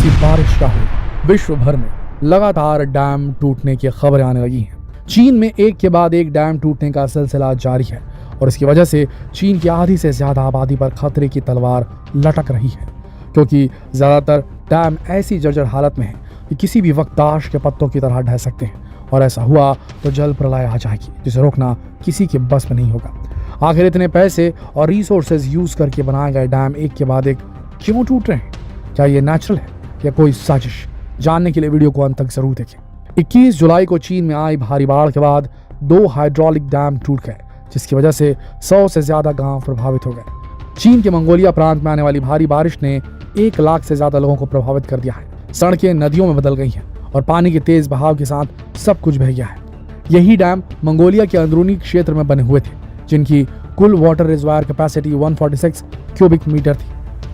सी बारिश का हो, विश्व भर में लगातार डैम टूटने की खबरें आने लगी हैं। चीन में एक के बाद एक डैम टूटने का सिलसिला जारी है और इसकी वजह से चीन की आधी से ज्यादा आबादी पर खतरे की तलवार लटक रही है, क्योंकि ज्यादातर डैम ऐसी जर्जर हालत में है कि किसी भी वक्त ताश के पत्तों की तरह ढह सकते हैं और ऐसा हुआ तो जल प्रलय आ जाएगी, जिसे रोकना किसी के बस में नहीं होगा। आखिर इतने पैसे और रिसोर्सेज यूज करके बनाए गए डैम एक के बाद एक क्यों टूट रहे हैं? क्या ये नेचुरल है या कोई साजिश? जानने के लिए वीडियो को अंत तक जरूर देखें। 21 जुलाई को चीन में आई भारी बाढ़ के बाद 2 हाइड्रोलिक डैम टूट गए, जिसकी वजह से 100 से ज्यादा गांव प्रभावित हो गए। चीन के मंगोलिया प्रांत में आने वाली भारी बारिश ने 1 लाख से ज्यादा लोगों को प्रभावित कर दिया है। सड़कें नदियों में बदल गई हैं और पानी के तेज बहाव के साथ सब कुछ बह गया है। यही डैम मंगोलिया के अंदरूनी क्षेत्र में बने हुए थे, जिनकी कुल water reservoir capacity 146 cubic metre थी।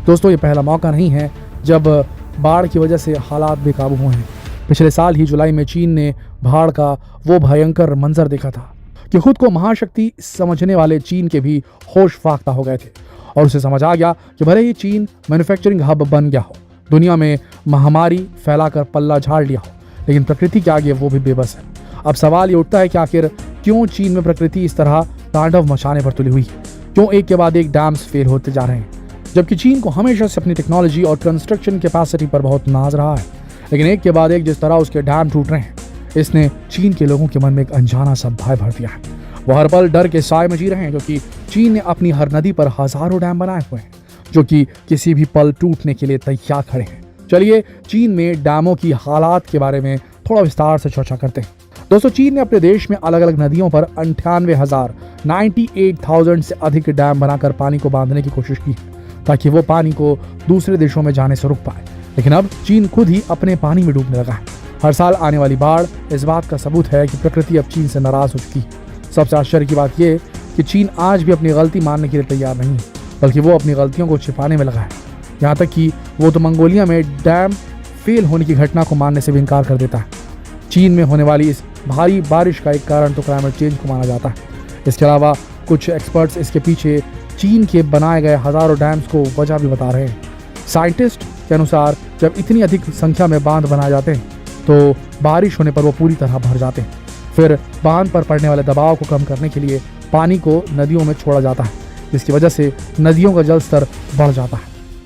दोस्तों, ये पहला मौका नहीं है जब बाढ़ की वजह से हालात बेकाबू हुए हैं। पिछले साल ही जुलाई में चीन ने बाढ़ का वो भयंकर मंजर देखा था कि खुद को महाशक्ति समझने वाले चीन के भी होश फाख्ता हो गए थे और उसे समझ आ गया कि भले ही चीन मैन्युफैक्चरिंग हब बन गया हो, दुनिया में महामारी फैलाकर पल्ला झाड़ लिया हो, लेकिन प्रकृति के आगे वो भी बेबस है। अब सवाल ये उठता है कि आखिर क्यों चीन में प्रकृति इस तरह तांडव मचाने पर तुली हुई है? क्यों एक के बाद एक डैम्स फेल होते जा रहे हैं? जबकि चीन को हमेशा से अपनी टेक्नोलॉजी और कंस्ट्रक्शन कैपेसिटी पर बहुत नाज रहा है, लेकिन एक के बाद एक जिस तरह उसके डैम टूट रहे हैं, इसने चीन के लोगों के मन में एक अनजाना सा भय भर दिया है। वो हर पल डर के साए में जी रहे हैं, क्योंकि चीन ने अपनी हर नदी पर हजारों डैम बनाए हुए हैं जो कि किसी भी पल टूटने के लिए तैयार खड़े हैं। चलिए चीन में डैमों की हालात के बारे में थोड़ा विस्तार से चर्चा करते हैं। दोस्तों, चीन ने अपने देश में अलग अलग नदियों पर 98,000 से अधिक डैम बनाकर पानी को बांधने की कोशिश की है, ताकि वो पानी को दूसरे देशों में जाने से रोक पाए। लेकिन अब चीन खुद ही अपने पानी में डूबने लगा है। हर साल आने वाली बाढ़ इस बात का सबूत है कि प्रकृति अब चीन से नाराज हो चुकी है। सबसे आश्चर्य की बात यह कि चीन आज भी अपनी गलती मानने के लिए तैयार नहीं है, बल्कि वो अपनी गलतियों को छिपाने में लगा है। यहाँ तक कि वो तो मंगोलिया में डैम फेल होने की घटना को मानने से भी इनकार कर देता है। चीन में होने वाली इस भारी बारिश का एक कारण तो क्लाइमेट चेंज को माना जाता है। इसके अलावा कुछ एक्सपर्ट्स इसके पीछे चीन के बनाए गए हजारों डैम्स को वजह भी बता रहे हैं। साइंटिस्ट के अनुसार जब इतनी अधिक संख्या में बांध बनाए जाते हैं तो बारिश होने पर वो पूरी तरह भर जाते हैं। फिर बांध पर पड़ने वाले दबाव को कम करने के लिए पानी को नदियों में छोड़ा जाता है, जिसकी वजह से नदियों का जल स्तर बढ़ जाता है।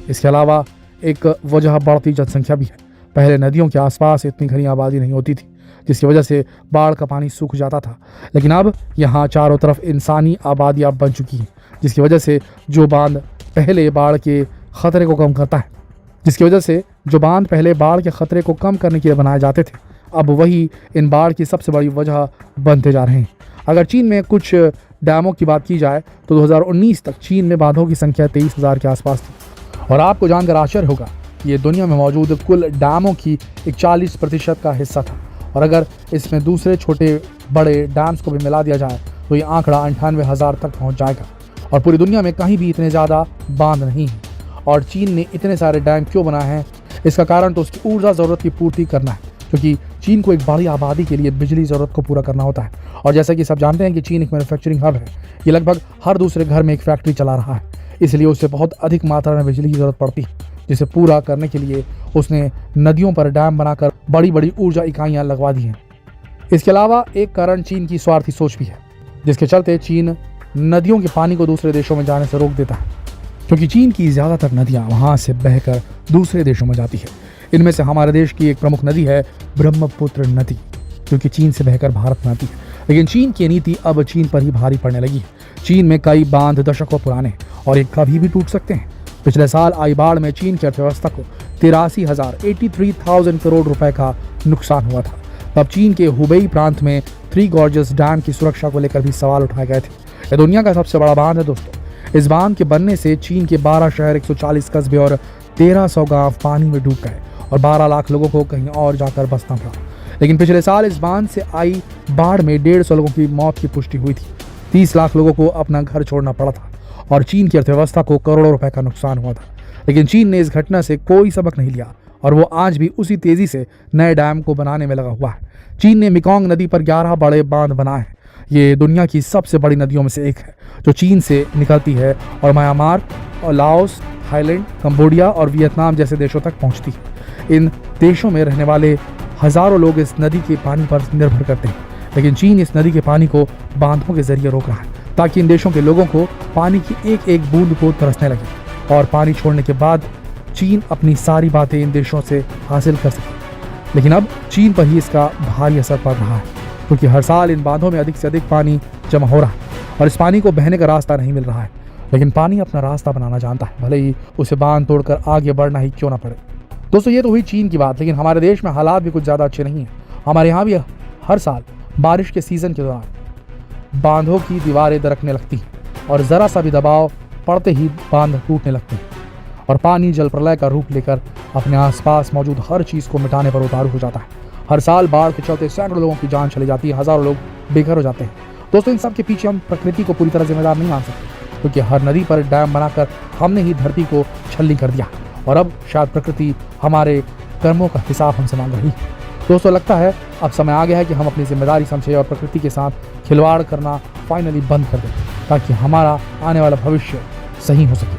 इसके अलावा एक वजह बढ़ती जनसंख्या भी है। पहले नदियों के आसपास इतनी घनी आबादी नहीं होती थी, जिसकी वजह से बाढ़ का पानी सूख जाता था, लेकिन अब यहाँ चारों तरफ इंसानी आबादी अब बन चुकी है, जिसकी वजह से जो बांध पहले बाढ़ के खतरे को कम करने के लिए बनाए जाते थे, अब वही इन बाढ़ की सबसे बड़ी वजह बनते जा रहे हैं। अगर चीन में कुछ डैमों की बात की जाए तो 2019 तक चीन में बांधों की संख्या 23,000 के आसपास थी, और आपको जानकर आश्चर्य होगा कि ये दुनिया में मौजूद कुल डैमों की 41% का हिस्सा था। और अगर इसमें दूसरे छोटे बड़े डैम्स को भी मिला दिया जाए तो ये आंकड़ा 98,000 तक पहुंच जाएगा। और पूरी दुनिया में कहीं भी इतने ज़्यादा बांध नहीं है। और चीन ने इतने सारे डैम क्यों बनाए हैं? इसका कारण तो उसकी ऊर्जा ज़रूरत की पूर्ति करना है, क्योंकि चीन को एक बड़ी आबादी के लिए बिजली ज़रूरत को पूरा करना होता है। और जैसा कि सब जानते हैं कि चीन एक मैन्युफैक्चरिंग हब है, ये लगभग हर दूसरे घर में एक फैक्ट्री चला रहा है, इसलिए उसे बहुत अधिक मात्रा में बिजली की ज़रूरत पड़ती है, जिसे पूरा करने के लिए उसने नदियों पर डैम बनाकर बड़ी बड़ी ऊर्जा इकाइयाँ लगवा दी हैं। इसके अलावा एक कारण चीन की स्वार्थी सोच भी है, जिसके चलते चीन नदियों के पानी को दूसरे देशों में जाने से रोक देता है, क्योंकि चीन की ज़्यादातर नदियाँ वहाँ से बहकर दूसरे देशों में जाती है। इनमें से हमारे देश की एक प्रमुख नदी है ब्रह्मपुत्र नदी, जो कि चीन से बहकर भारत में आती है। लेकिन चीन की नीति अब चीन पर ही भारी पड़ने लगी है। चीन में कई बांध दशकों पुराने और ये कभी भी टूट सकते हैं। पिछले साल आई बाढ़ में चीन की अर्थव्यवस्था को 83,000 करोड़ रुपए का नुकसान हुआ था। तब चीन के हुबेई प्रांत में 3 गॉर्जस डैम की सुरक्षा को लेकर भी सवाल उठाए गए थे। यह दुनिया का सबसे बड़ा बांध है दोस्तों। इस बांध के बनने से चीन के 12 शहर, 140 कस्बे और 1300 गांव पानी में डूब गए और 12 लाख लोगों को कहीं और जाकर बसना पड़ा। लेकिन पिछले साल इस बांध से आई बाढ़ में 150 लोगों की मौत की पुष्टि हुई थी। 30 लाख लोगों को अपना घर छोड़ना पड़ा था और चीन की अर्थव्यवस्था को करोड़ों रुपए का नुकसान हुआ था। लेकिन चीन ने इस घटना से कोई सबक नहीं लिया और वो आज भी उसी तेजी से नए डैम को बनाने में लगा हुआ है। चीन ने मेकोंग नदी पर 11 बड़े बांध बनाए हैं। ये दुनिया की सबसे बड़ी नदियों में से एक है, जो चीन से निकलती है और म्यांमार और लाओस, थाईलैंड, कंबोडिया और वियतनाम जैसे देशों तक पहुंचती है। इन देशों में रहने वाले हजारों लोग इस नदी के पानी पर निर्भर करते हैं, लेकिन चीन इस नदी के पानी को बांधों के जरिए रोक रहा है ताकि इन देशों के लोगों को पानी की एक एक बूंद को तरसने लगे और पानी छोड़ने के बाद चीन अपनी सारी बातें इन देशों से हासिल कर सके। लेकिन अब चीन पर ही इसका भारी असर पड़ रहा है, क्योंकि हर साल इन बांधों में अधिक से अधिक पानी जमा हो रहा है और इस पानी को बहने का रास्ता नहीं मिल रहा है। लेकिन पानी अपना रास्ता बनाना जानता है, भले ही उसे बांध तोड़कर आगे बढ़ना ही क्यों ना पड़े। दोस्तों, ये तो हुई चीन की बात, लेकिन हमारे देश में हालात भी कुछ ज़्यादा अच्छे नहीं हैं। हमारे यहाँ भी हर साल बारिश के सीज़न के दौरान बांधों की दीवारें दरकने लगती हैं और ज़रा सा भी दबाव पड़ते ही बांध टूटने लगते हैं और पानी जल प्रलय का रूप लेकर अपने आसपास मौजूद हर चीज़ को मिटाने पर उतारू हो जाता है। हर साल बाढ़ के चलते सैकड़ों लोगों की जान चली जाती है, हज़ारों लोग बेघर हो जाते हैं। दोस्तों, इन सब के पीछे हम प्रकृति को पूरी तरह जिम्मेदार नहीं मान सकते, क्योंकि हर नदी पर डैम बनाकर हमने ही धरती को छलनी कर दिया और अब शायद प्रकृति हमारे कर्मों का हिसाब हमसे मांग रही है। दोस्तों, लगता है अब समय आ गया है कि हम अपनी जिम्मेदारी समझें और प्रकृति के साथ खिलवाड़ करना फाइनली बंद कर दें, ताकि हमारा आने वाला भविष्य सही हो सके,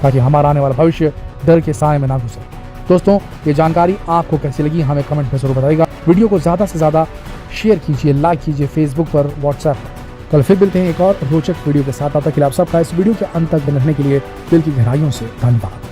ताकि हमारा आने वाला भविष्य डर के साए में ना घुसे। दोस्तों, ये जानकारी आपको कैसी लगी हमें कमेंट में जरूर बताइएगा। वीडियो को ज़्यादा से ज़्यादा शेयर कीजिए, लाइक कीजिए फेसबुक पर, व्हाट्सएप पर। कल फिर मिलते हैं एक और रोचक वीडियो के साथ। तब तक के लिए आप सबका इस वीडियो के अंत तक बने रहने के लिए दिल की गहराइयों से धन्यवाद।